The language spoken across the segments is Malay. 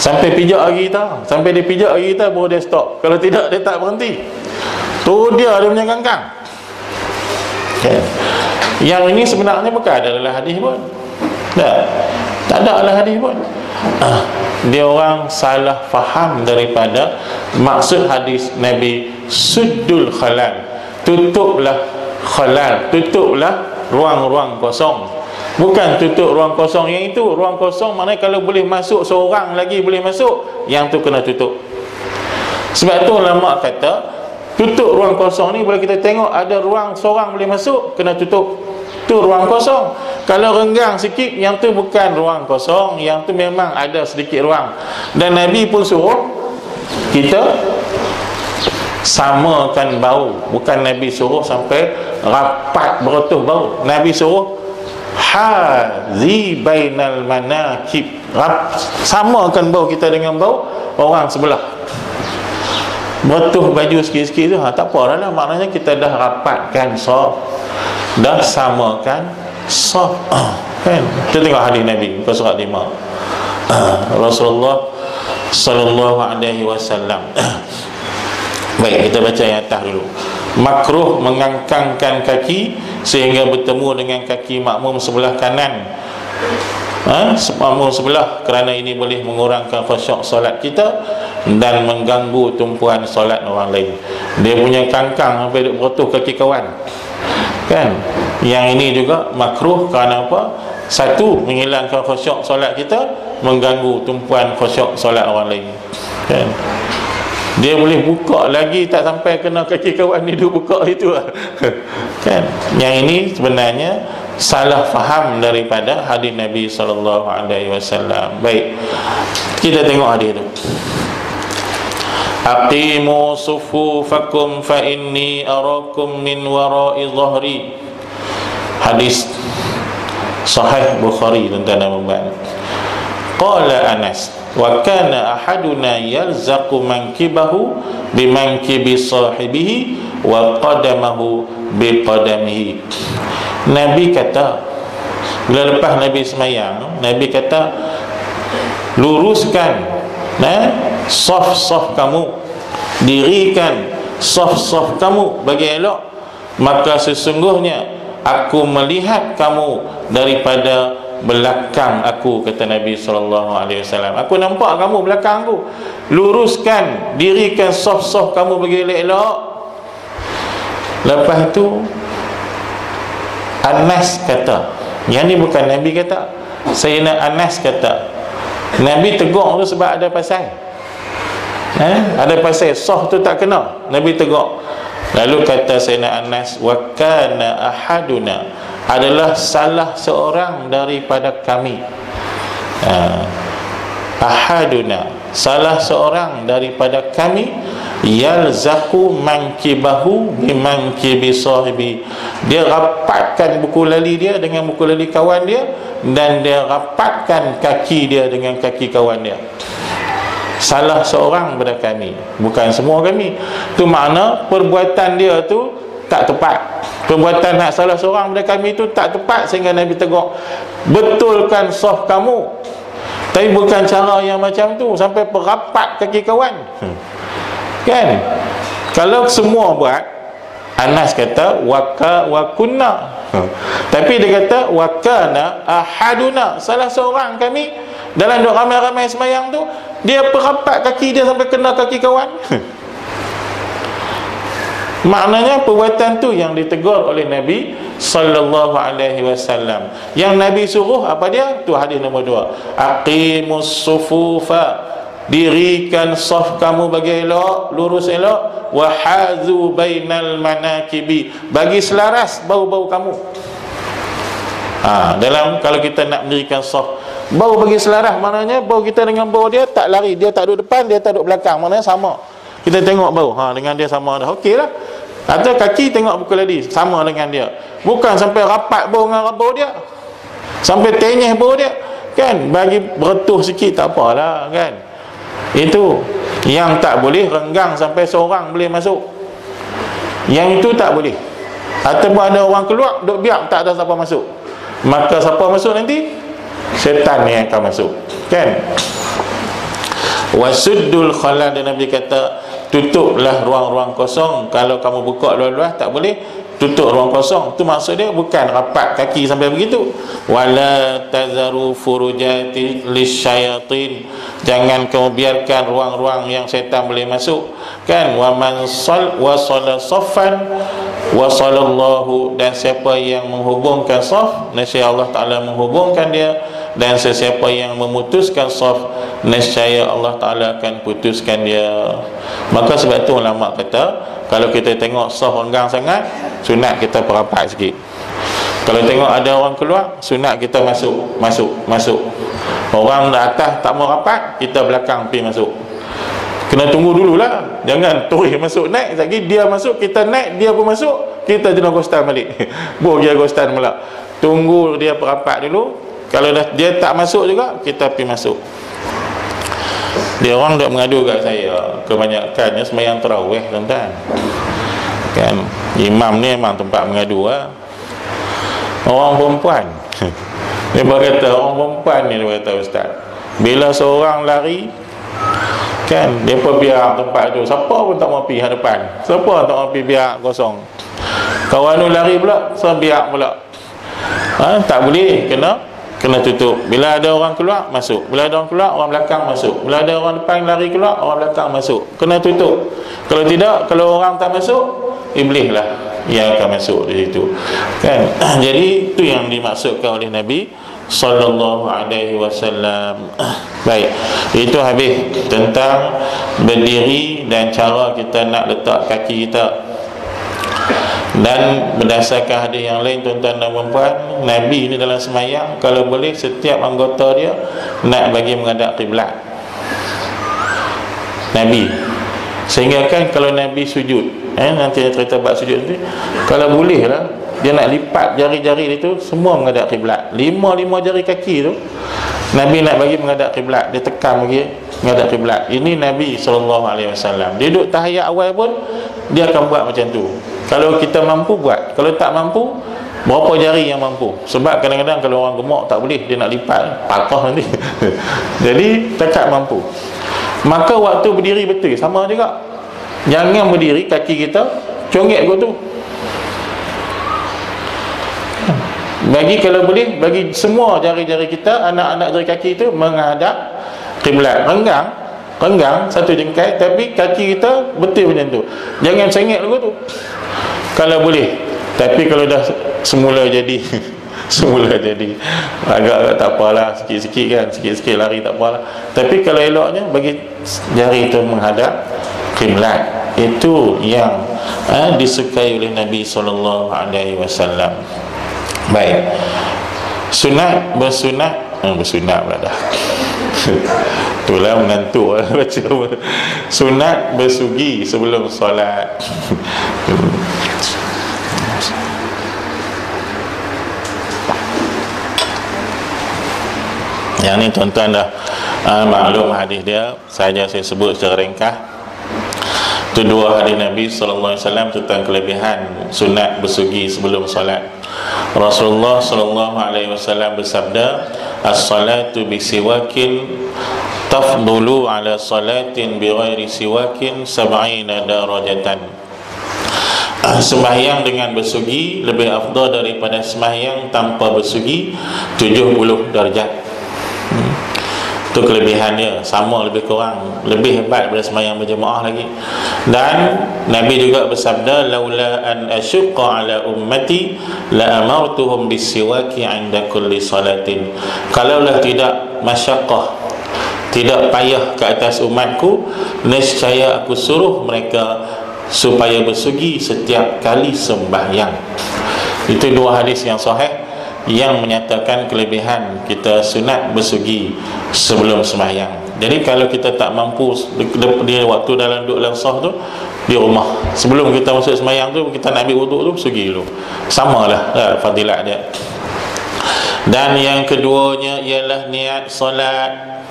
Sampai pijak lagi kita. Sampai dia pijak lagi kita, baru dia stop. Kalau tidak, dia tak berhenti. Tu dia punya kangkang. Okay. Yang ini sebenarnya bukan adalah hadis pun. Tak ada adalah hadis pun. Dia orang salah faham daripada maksud hadis Nabi, suddul khalal, tutuplah khalal, tutuplah ruang-ruang kosong. Bukan tutup ruang kosong yang itu. Ruang kosong maknanya kalau boleh masuk seorang lagi boleh masuk, yang tu kena tutup. Sebab tu ulama kata tutup ruang kosong ni, boleh kita tengok ada ruang seorang boleh masuk, kena tutup. Tu ruang kosong. Kalau renggang sikit, yang tu bukan ruang kosong, yang tu memang ada sedikit ruang. Dan Nabi pun suruh kita samakan bau. Bukan Nabi suruh sampai rapat berotuh bau. Nabi suruh hazi bainal manakib, samakan bau kita dengan bau orang sebelah. Berotuh baju sikit-sikit tu, tak apa lah, maknanya kita dah rapatkan saf, dah samakan saf. Kan? Kita tengok hadis Nabi muka surat 5. Rasulullah sallallahu alaihi wasallam. Baik, kita baca yang atas dulu. Makruh mengangkangkan kaki sehingga bertemu dengan kaki makmum sebelah kanan, makmum sebelah, kerana ini boleh mengurangkan khusyuk solat kita dan mengganggu tumpuan solat orang lain. Dia punya kangkang sampai duk berotuh kaki kawan, kan? Yang ini juga makruh kerana apa? Satu, menghilangkan khusyuk solat kita, mengganggu tumpuan khusyuk solat orang lain, kan? Dia boleh buka lagi, tak sampai kena kaki kawan ni, dia buka itu lah. Kan? Yang ini sebenarnya salah faham daripada hadis Nabi SAW. Baik, kita tengok hadis itu. Aqimu sufufakum fa inni arakum min wara'i dhahri. Hadis sahih Bukhari, tuan-tuan dan puan. Qala Anas, wa kana ahaduna yalzaqu mankibahu bimankibi sahibihi wa qadamahu biqadamihi. Nabi kata, bila lepas Nabi semayang, Nabi kata, luruskan saf-saf kamu, dirikan saf-saf kamu bagi elok, maka sesungguhnya aku melihat kamu daripada belakang aku, kata Nabi SAW. Aku nampak kamu belakang aku. Luruskan, dirikan saf-saf kamu bagi elok. Lepas tu Anas kata, yang ni bukan Nabi kata, Sayyidina Anas kata, Nabi tegur tu sebab ada pasal, ada pasal saf tu tak kena, Nabi tegur. Lalu kata Sayyidina Anas, wa kana ahaduna, adalah salah seorang daripada kami. Ahaduna, salah seorang daripada kami, yalzaqu mankibahu bimankibi sahibi. Dia rapatkan buku lali dia dengan buku lali kawan dia, dan dia rapatkan kaki dia dengan kaki kawan dia. Salah seorang daripada kami, bukan semua kami. Tu makna perbuatan dia tu tak tepat. Perbuatan hak salah seorang daripada kami itu tak tepat, sehingga Nabi tegur, betulkan saf kamu, tapi bukan cara yang macam tu sampai perapat kaki kawan. Kan? Kalau semua buat, Anas kata wa kunna, tapi dia kata wa kana ahaduna, salah seorang kami dalam duk ramai-ramai semayang tu, dia perapat kaki dia sampai kena kaki kawan. Maknanya perbuatan tu yang ditegur oleh Nabi sallallahu alaihi wasallam. Yang Nabi suruh apa dia? Tu hadis nombor 2. Aqimus sufufa, dirikan saf kamu bagi elok, lurus elok, wa hazu bainal manakibi, bagi selaras bau-bau kamu. Dalam kalau kita nak mendirikan saf, bau bagi selaras, maknanya bau kita dengan bau dia tak lari, dia tak duduk depan, dia tak duduk belakang, maknanya sama. Kita tengok bau, dengan dia sama dah, okey lah. Atau kaki tengok buku lali, sama dengan dia. Bukan sampai rapat bau dengan bau dia, sampai tenyeh bau dia, kan? Bagi beretuh sikit tak apalah, kan? Itu yang tak boleh, renggang sampai seorang boleh masuk, yang itu tak boleh. Ataupun ada orang keluar, duk biar tak ada siapa masuk, maka siapa masuk nanti? Syaitan yang akan masuk, kan? Wasuddul khalal, dan Nabi kata tutuplah ruang-ruang kosong. Kalau kamu buka luas-luas tak boleh, tutup ruang kosong. Tu maksud dia bukan rapat kaki sampai begitu. Wala tazaru furujati lisyayatin, jangan kamu biarkan ruang-ruang yang syaitan boleh masuk kan. Wa man wasala saffan wasallallahu, dan siapa yang menghubungkan saf, nescaya Allah Ta'ala menghubungkan dia, dan sesiapa yang memutuskan saf, nescaya Allah Ta'ala akan putuskan dia. Maka sebab tu ulama kata, kalau kita tengok saf renggang sangat, sunat kita perapat sikit. Kalau tengok ada orang keluar, sunat kita masuk. Orang atas tak mau rapat, kita belakang pergi masuk. Kena tunggu dululah, jangan terus masuk naik. Lagi dia masuk, kita naik, dia pun masuk, kita kena gostan balik. Boleh dia gostan pula. Tunggu dia perapat dulu. Kalau dah dia tak masuk juga, kita pergi masuk. Dia orang dah mengadu kat saya, kebanyakannya sembahyang tarawih tuan-tuan. Kan imam ni memang tempat mengadu lah. Orang perempuan. Dia berkata orang perempuan ni, dia kata ustaz, bila seorang lari kan, dia pun biar tempat tu, siapa pun tak mau pergi hadapan, siapa tak mau pergi, biar kosong. Kawan tu lari pula, saya biar pula. Tak boleh, kena tutup. Bila ada orang keluar, masuk. Bila ada orang keluar, orang belakang masuk. Bila ada orang depan lari keluar, orang belakang masuk. Kena tutup. Kalau tidak, kalau orang tak masuk, iblis lah yang akan masuk di situ kan. Jadi itu yang dimaksudkan oleh Nabi sallallahu alaihi wasallam. Baik, itu habis tentang berdiri dan cara kita nak letak kaki kita. Dan berdasarkan hadis yang lain tuan-tuan dan puan-puan, Nabi ni dalam sembahyang kalau boleh setiap anggota dia nak bagi menghadap kiblat. Nabi, sehingga kan kalau Nabi sujud, nanti cerita bab sujud nanti, kalau boleh lah dia nak lipat jari-jari dia tu semua menghadap kiblat. Lima jari kaki tu Nabi nak bagi menghadap kiblat, dia tekan bagi menghadap kiblat. Ini Nabi SAW. Dia duduk tahiyat awal pun dia akan buat macam tu. Kalau kita mampu buat, kalau tak mampu, berapa jari yang mampu. Sebab kadang-kadang kalau orang gemuk tak boleh, dia nak lipat, patah nanti. Jadi tekad mampu. Maka waktu berdiri betul sama juga. Jangan berdiri kaki kita congek kot tu. Bagi kalau boleh, bagi semua jari-jari kita, anak-anak jari kaki itu menghadap kiblat. Renggang satu jengkai, tapi kaki kita betul macam tu. Jangan sengit kot tu kalau boleh. Tapi kalau dah semula jadi semula jadi agak tak apalah, sikit-sikit kan, sikit-sikit lari tak apalah. Tapi kalau eloknya bagi jari itu menghadap kiblat. Itu yang disukai oleh Nabi SAW. Baik, sunat bersunat pula dah. Itulah mengantuk baca. Sunat bersugi sebelum solat. Yang ni tuan-tuan dah maklum hadis dia, saja saya sebut secara ringkas. Itu dua hadis Nabi SAW tentang kelebihan sunat bersugi sebelum solat. Rasulullah SAW bersabda, as-salatu bisiwakin tafdulu ala salatin bighairi siwakin sab'ina darajatan. Sembahyang dengan bersugi lebih afdal daripada sembahyang tanpa bersugi 70 darjat. Itu kelebihannya, sama lebih kurang, lebih hebat daripada sembahyang berjemaah lagi. Dan Nabi juga bersabda, laula an asyqa ala ummati la amartuhum bisiwaki 'inda kulli salatin. Kalaulah tidak masyaqqah, tidak payah ke atas umatku, nescaya aku suruh mereka supaya bersugi setiap kali sembahyang. Itu dua hadis yang sahih yang menyatakan kelebihan kita sunat bersugi sebelum sembahyang. Jadi kalau kita tak mampu di waktu dalam duduk dalam sah tu di rumah, sebelum kita masuk sembahyang tu kita nak ambil wuduk tu, bersugi dulu. Samalah fadilat dia. Dan yang keduanya ialah niat solat.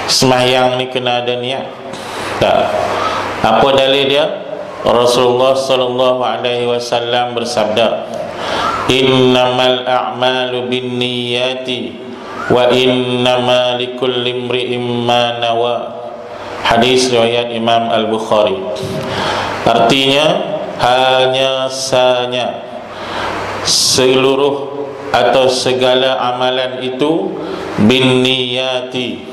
Sembahyang ni kena ada niat. Tak. Apa dalil dia? Rasulullah SAW bersabda, innamal a'malu binniyati wa innama likulli imri'in ma nawa. Hadis riwayat Imam Al-Bukhari. Artinya hanya sahaja seluruh atau segala amalan itu bin niyati,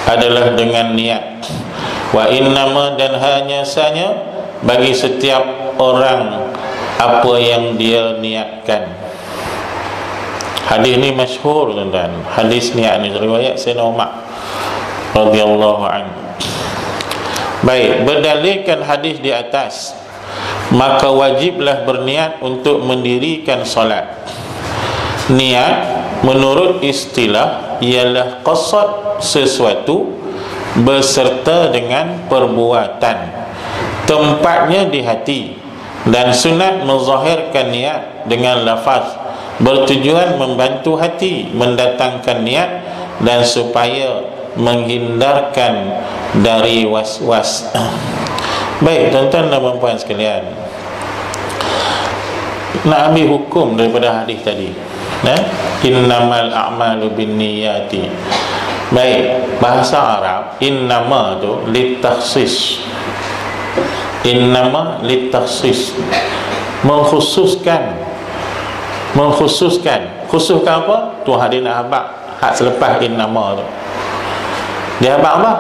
adalah dengan niat. Wa innama, dan hanya sahaja bagi setiap orang apa yang dia niatkan. Hadis ni masyhur tuan-tuan. Hadis niat ni riwayat Sayyidina Umar radhiyallahu anhu. Baik, berdalilkan hadis di atas, maka wajiblah berniat untuk mendirikan solat. Niat menurut istilah ialah qasad sesuatu beserta dengan perbuatan, tempatnya di hati, dan sunat menzahirkan niat dengan lafaz bertujuan membantu hati mendatangkan niat dan supaya menghindarkan dari was-was. Baik tuan-tuan dan puan-puan sekalian, nak ambil hukum daripada hadis tadi, innamal a'malu binniyati. Baik, bahasa Arab innama tu litakhsis. Innama litakhsis, mengkhususkan. Khususkan apa? Tu hadis nak habaq hak selepas innama tu. Dia habaq apa?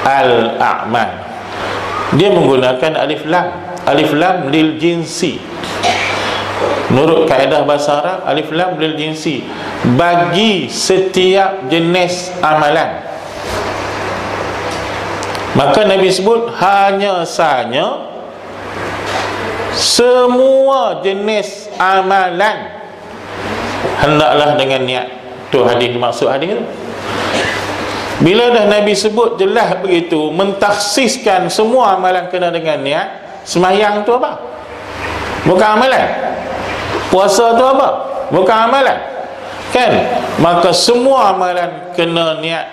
Al-a'mal. Dia menggunakan alif lam. Alif lam lil jinsi. Menurut kaedah bahasa Arab, alif lam lil jinsi, bagi setiap jenis amalan. Maka Nabi sebut hanya sahaja semua jenis amalan hendaklah dengan niat. Tu hadis, maksud hadis tu. Bila dah Nabi sebut jelas begitu, mentakhsiskan semua amalan kena dengan niat. Sembahyang tu apa? Bukan amalan. Puasa tu apa? Bukan amalan. Kan? Maka semua amalan kena niat,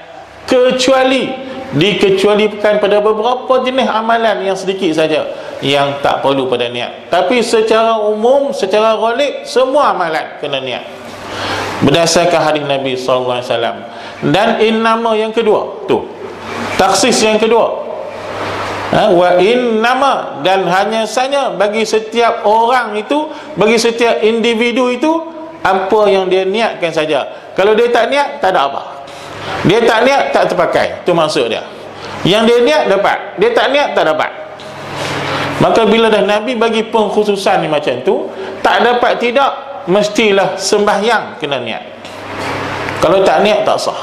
kecuali dikecualikan pada beberapa jenis amalan yang sedikit saja yang tak perlu pada niat. Tapi secara umum, secara ghalib, semua amalan kena niat berdasarkan hadis Nabi sallallahu alaihi wasallam. Dan innama yang kedua tu, taksis yang kedua, wa innama, dan hanya saja bagi setiap orang itu, bagi setiap individu itu, apa yang dia niatkan saja. Kalau dia tak niat, tak ada apa. Dia tak niat, tak terpakai. Itu maksud dia. Yang dia niat, dapat. Dia tak niat, tak dapat. Maka bila dah Nabi bagi pengkhususan ni macam tu, tak dapat tidak, mestilah sembahyang kena niat. Kalau tak niat, tak sah.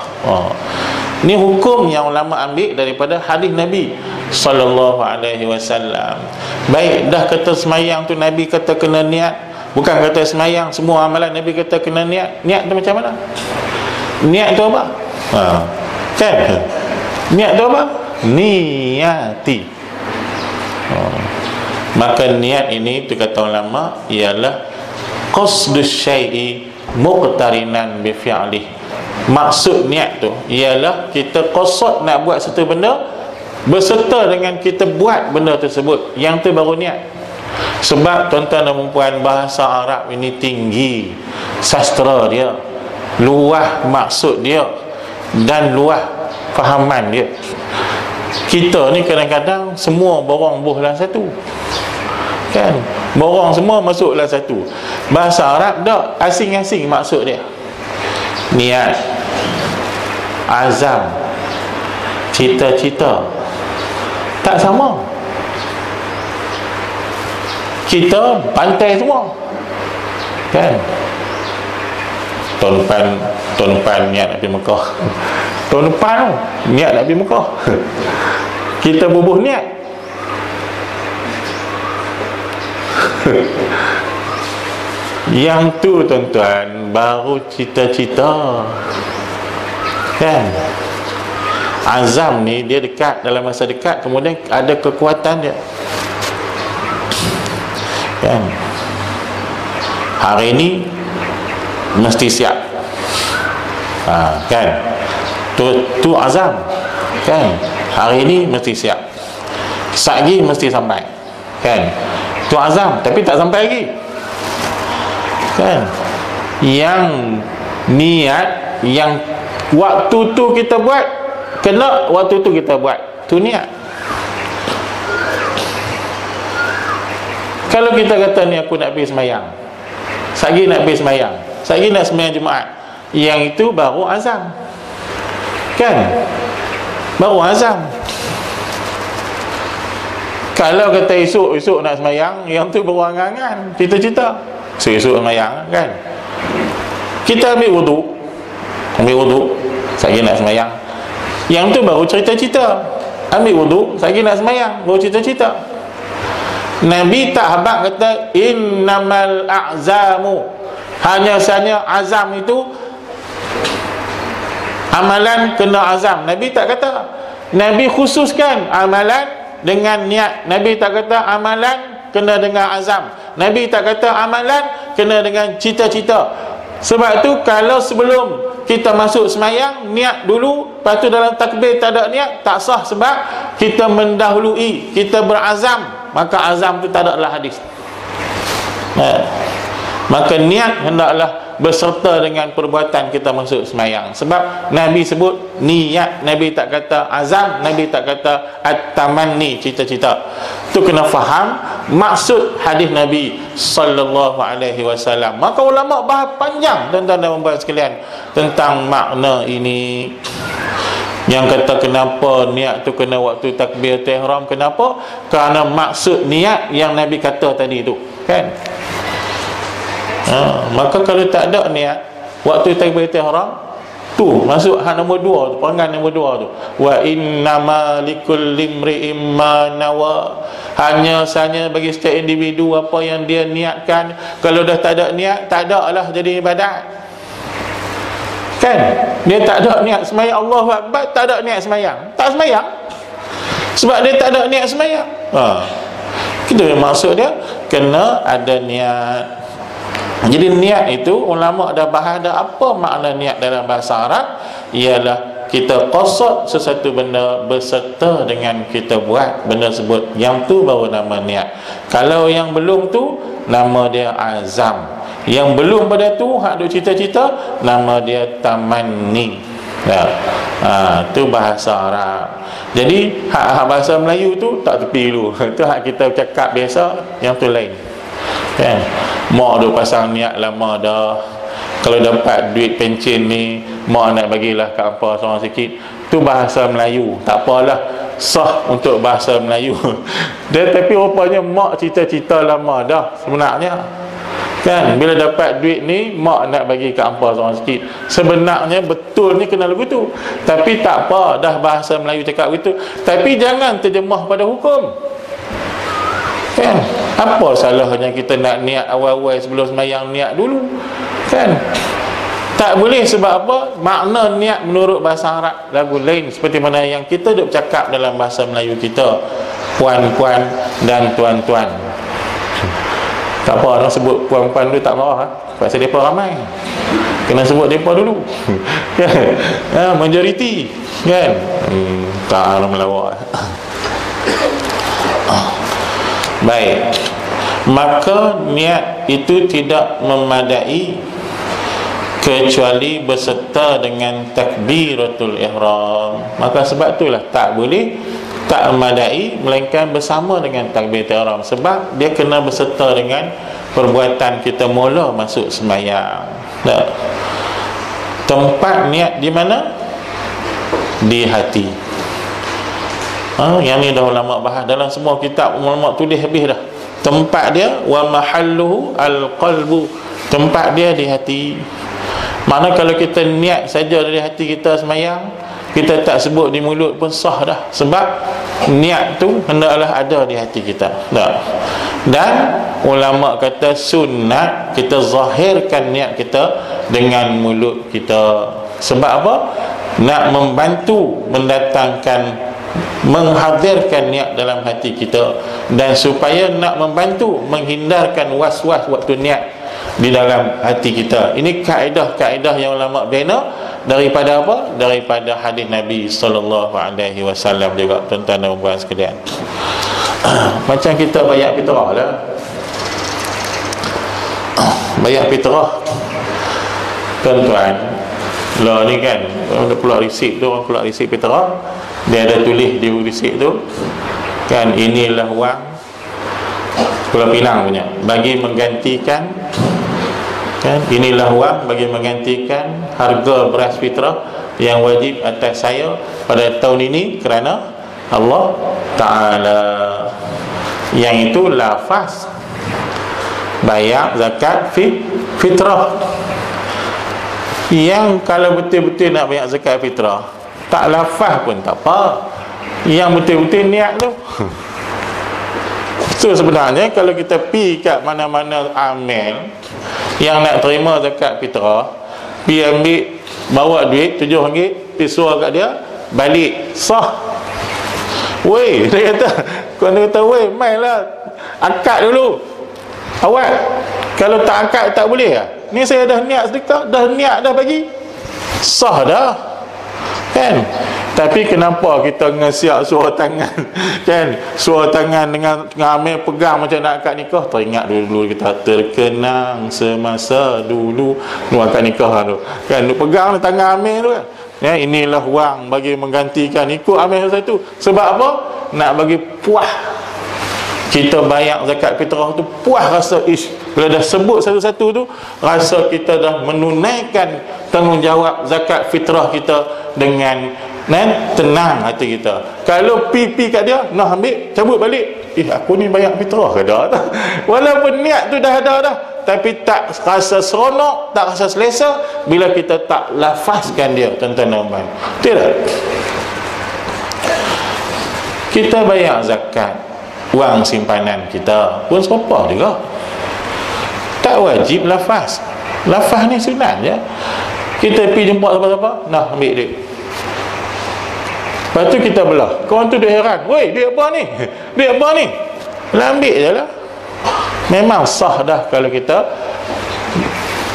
Ni hukum yang ulama ambil daripada hadis Nabi sallallahu alaihi wasallam. Baik, dah kata semayang tu Nabi kata kena niat. Bukan kata semayang semua amalan Nabi kata kena niat. Niat tu macam mana? Niat tu apa? Kan? Niat tu apa? Niyati. Maka niat ini, tu kata ulama, ialah qasdus syai'i muqtarinan bi fi'lih. Maksud niat tu ialah kita qasad nak buat satu benda berserta dengan kita buat benda tersebut. Yang tu baru niat. Sebab tuan-tuan dan puan, bahasa Arab ini tinggi, sastra dia luah, maksud dia dan luah fahaman dia. Kita ni kadang-kadang semua borong buh dalam satu, kan? Borong semua masuk dalam satu. Bahasa Arab tak, asing-asing maksud dia. Niat, azam, cita-cita tak sama. Kita pantai semua, kan? Tahun depan niat nak pergi Mekah. Tahun depan tu niat nak pergi Mekah. Kita bubuh niat. Yang tu tuan-tuan baru cita-cita, kan? Azam ni dia dekat, dalam masa dekat, kemudian ada kekuatan dia, kan? Hari ni mesti siap, kan? Tu azam, kan? Hari ni mesti siap, satgi mesti sampai, kan? Tu azam, tapi tak sampai lagi, kan? Yang niat, yang waktu tu kita buat, kena waktu tu kita buat, tu niat. Kalau kita kata ni aku nak pergi semayang, sagi nak pergi semayang, sagi nak semayang Jumaat, yang itu baru azam, kan? Baru azam. Kalau kata esok nak semayang, yang tu baru angan-angan, cita-cita esok semayang, kan? Kita ambil wudu, sagi nak semayang, yang tu baru cerita-cita. Ambil wudu, sagi nak semayang, baru cita-cita. Nabi tak habaq kata innamal a'zamu, hanya sahaja azam itu amalan kena azam. Nabi tak kata. Nabi khususkan amalan dengan niat. Nabi tak kata amalan kena dengan azam. Nabi tak kata amalan kena dengan cita-cita. Sebab tu kalau sebelum kita masuk semayang, niat dulu, lepas tu dalam takbir tak ada niat, tak sah, sebab kita mendahului, kita berazam, maka azam tu tak ada dalam hadis. Maka niat hendaklah berserta dengan perbuatan kita masuk semayang. Sebab Nabi sebut niat, Nabi tak kata azam, Nabi tak kata at-tamanni, cita-cita. Tu kena faham maksud hadis Nabi sallallahu alaihi wasallam. Maka ulama bahas panjang tuan-tuan dan puan sekalian tentang makna ini. Yang kata kenapa niat tu kena waktu takbir ihram, kenapa? Kerana maksud niat yang Nabi kata tadi tu, kan? Maka kalau tak ada niat waktu takbir ihram tu, masuk hak nombor 2 tu, perangan nombor 2 tu, wa innama likulli imri'in ma nawa, hanya sahaja bagi setiap individu apa yang dia niatkan. Kalau dah tak ada niat, tak ada lah jadi ibadat, kan? Dia tak ada niat semayang, Allahu Akbar, tak ada niat semayang, tak semayang, sebab dia tak ada niat semayang. Itu yang maksud dia, kena ada niat. Jadi niat itu ulama dah bahas dah apa makna niat dalam bahasa Arab, ialah kita qasad sesuatu benda beserta dengan kita buat benda sebut, yang tu baru nama niat. Kalau yang belum tu, nama dia azam. Yang belum pada tu, hak duk cita-cita, nama dia tamanni. Tu bahasa Arab. Jadi hak bahasa Melayu tu tak tepi dulu. Itu hak kita cakap biasa, yang tu lain, kan? Mak duk pasang niat lama dah, kalau dapat duit pencen ni, mak nak bagilah kat hampa seorang sikit. Tu bahasa Melayu, tak apalah, sah untuk bahasa Melayu. Dan tapi rupanya mak cita-cita lama dah sebenarnya, kan? Bila dapat duit ni, mak nak bagi kat hampa seorang sikit. Sebenarnya betul ni kena begitu, tapi tak apa, dah bahasa Melayu cakap begitu. Tapi jangan terjemah pada hukum, kan? Apa salahnya kita nak niat awal-awal sebelum sembahyang, niat dulu, kan? Tak boleh. Sebab apa? Makna niat menurut bahasa Arab lagu lain, seperti mana yang kita duk cakap dalam bahasa Melayu kita, puan-puan dan tuan-tuan. Tak apa, nak sebut puan-puan dulu tak marah, pasal mereka ramai, kena sebut mereka dulu. Majoriti, kan? Tak melawak. Baik, maka niat itu tidak memadai kecuali berserta dengan takbiratul ihram. Maka sebab itulah tak boleh, tak memadai, melainkan bersama dengan takbiratul ihram, sebab dia kena berserta dengan perbuatan kita mula masuk sembahyang. Tempat niat di mana? Di hati. Yang ni dah ulama bahas dalam semua kitab, ulama tulis habis dah. Tempat dia wa mahalluhu al-qalbu, tempat dia di hati. Makna kalau kita niat saja dari hati kita semayang, kita tak sebut di mulut pun sah dah, sebab niat tu hendaklah ada di hati kita. Dan ulama kata sunat kita zahirkan niat kita dengan mulut kita. Sebab apa? Nak membantu mendatangkan, menghadirkan niat dalam hati kita, dan supaya nak membantu menghindarkan was-was waktu niat di dalam hati kita. Ini kaedah-kaedah yang ulama bina daripada apa? Daripada hadis Nabi sallallahu alaihi wasallam juga, tuan-tuan dan puan sekalian. Macam kita bayar fitrah lah. Bayar fitrah, tuan-tuan, Lah ni kan, orang keluar resip tu, orang keluar resip fitrah, dia ada tulis di resip tu kan, inilah wang Pulau Pinang punya bagi menggantikan kan, inilah wang bagi menggantikan harga beras fitrah yang wajib atas saya pada tahun ini kerana Allah Ta'ala. Yang itu lafaz bayar zakat fitrah. Yang kalau betul-betul nak bayar zakat fitrah, tak lafaz pun tak apa, yang betul-betul niat tu. So sebenarnya kalau kita pi kat mana-mana amil yang nak terima zakat fitrah, pi ambil, bawa duit RM7, pi suruh kat dia, balik, sah. Weh, dia kata, kau kata, weh, mainlah akad dulu awak. Kalau tak akad tak boleh lah. Ni saya dah niat sedekah, dah niat dah bagi, sah dah kan. Tapi kenapa kita ngesiak suara tangan kan, suara tangan dengan amil pegang macam nak akad nikah. Teringat dulu kita terkenang semasa dulu akad nikah tu kan, pegang tangan amil tu kan. Ya, inilah wang bagi menggantikan, ikut amil satu. Sebab apa? Nak bagi puas kita bayar zakat fitrah tu, puas rasa bila dah sebut satu-satu tu, rasa kita dah menunaikan tanggungjawab zakat fitrah kita dengan tenang hati kita. Kalau pipi kat dia, nak ambil, cabut balik, aku ni bayar fitrah ke dah? Walaupun niat tu dah ada dah, tapi tak rasa seronok, tak rasa selesa bila kita tak lafazkan dia, tuan-tuan dan puan. Tidak, kita bayar zakat wang simpanan kita pun serupa juga, tak wajib lafaz. Lafaz ni sunat je. Kita pergi jumpa siapa-siapa, nah ambil duit, lepas tu kita belah. Kawan tu dia heran, weh, duit apa ni? Duit apa ni? Lah ambil je lah. Memang sah dah kalau kita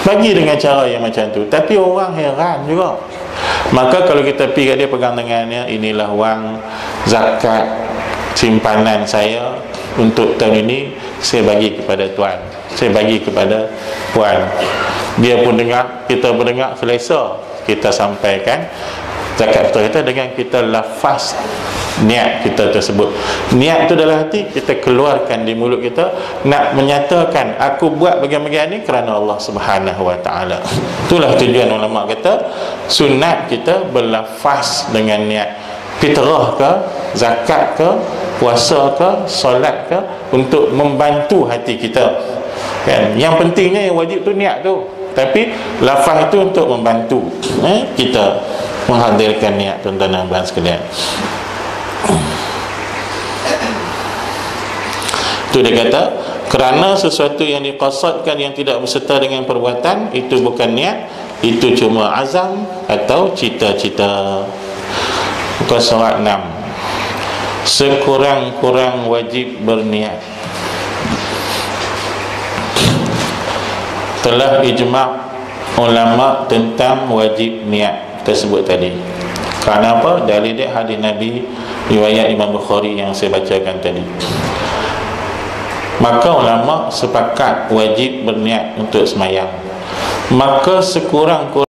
bagi dengan cara yang macam tu. Tapi orang heran juga. Maka kalau kita pergi kat dia, pegang tangannya, inilah wang zakat simpanan saya untuk tahun ini, saya bagi kepada tuan, saya bagi kepada puan. Dia pun dengar, kita pun dengar, selesa. Kita sampaikan zakat fitrah kita dengan kita lafaz niat kita tersebut. Niat tu dalam hati, kita keluarkan di mulut kita, nak menyatakan aku buat bagian-bagian ni kerana Allah Subhanahu Wa Ta'ala. Itulah tujuan ulama kata sunat kita berlafaz dengan niat fitrah ke, zakat ke, puasa ke, solat ke, untuk membantu hati kita kan. Yang pentingnya, yang wajib tu niat tu, tapi lafaz itu untuk membantu kita menghadirkan niat, tuan-tuan dan puan sekalian. Itu dia kata, kerana sesuatu yang diqasadkan yang tidak berserta dengan perbuatan, itu bukan niat, itu cuma azam atau cita-cita. Muka surat 6. Sekurang-kurang wajib berniat. Telah ijma' ulama tentang wajib niat tersebut tadi. Kerana apa? Dalil dia hadis Nabi riwayat Imam Bukhari yang saya bacakan tadi. Maka ulama sepakat wajib berniat untuk semayang. Maka sekurang-kurang